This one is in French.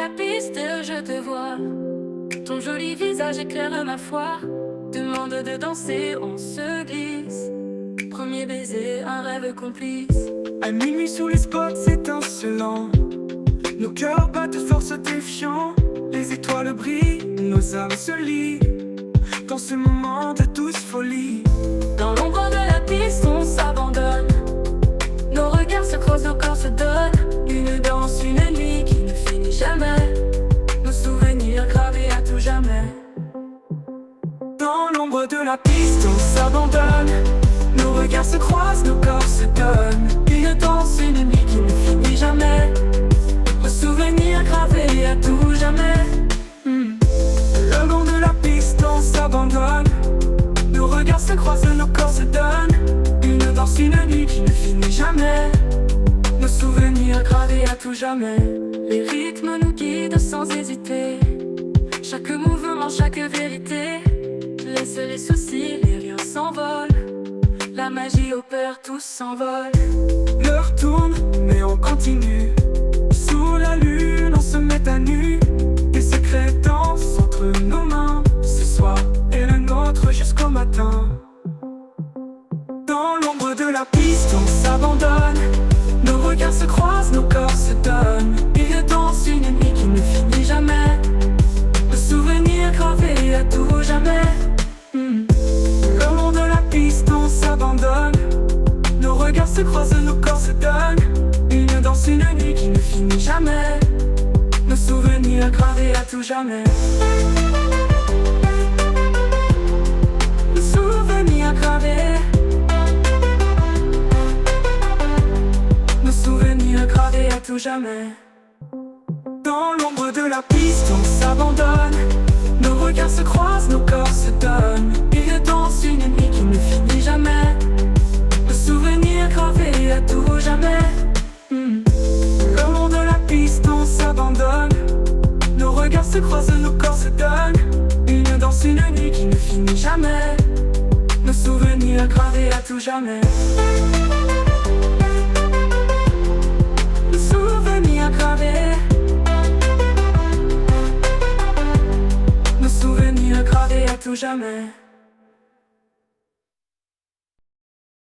la piste, je te vois. Ton joli visage éclaire ma foi. Demande de danser, on se glisse. Premier baiser, un rêve complice. À minuit sous les spots étincelants, nos cœurs battent force défiants. Les étoiles brillent, nos âmes se lient dans ce moment de douce folie. Dans l'ombre de la piste, on s'abandonne. Nos regards se croisent, nos corps se donnent. Une danse, une nuit qui ne finit jamais. Nos souvenirs gravés à tout jamais. Dans l'ombre de la piste, on s'abandonne. Nos regards se croisent, nos corps se donnent. Une danse, une nuit qui ne finit jamais. Nos souvenirs gravés à tout jamais. Le long de la piste, on s'abandonne. Nos regards se croisent, nos corps se donnent. Une danse, une nuit qui ne finit jamais. Nos souvenirs gravés à tout jamais. Les rythmes nous guident sans hésiter. Chaque mouvement, chaque vérité. Laisse les soucis, les riens s'envolent. La magie opère, tout s'envole. L'heure tourne, mais on continue. Sous la lune, on se met à nu. Des secrets dansent entre nos mains. Ce soir est le nôtre jusqu'au matin. Dans l'ombre de la piste, on s'abandonne. Nos regards se croisent, nos corps se donnent. Une danse, une nuit qui ne finit jamais. Nos souvenirs gravés à tout jamais. Le long de la piste, on s'abandonne. Nos regards se croisent, nos corps se donnent. Une danse, une nuit qui ne finit jamais. Nos souvenirs gravés à tout jamais. Nos souvenirs gravés. Nos souvenirs gravés à tout jamais. Dans l'ombre de la piste, on s'abandonne. Nos regards se croisent, nos corps se donnent. Une danse, une nuit qui ne finit jamais. Nos souvenirs gravés à tout jamais. Le long de la piste, on s'abandonne. Nos regards se croisent, nos corps se donnent. Une danse, une nuit qui ne finit jamais. Nos souvenirs gravés à tout jamais. Nos souvenirs gravés. Nos souvenirs gravés à tout jamais.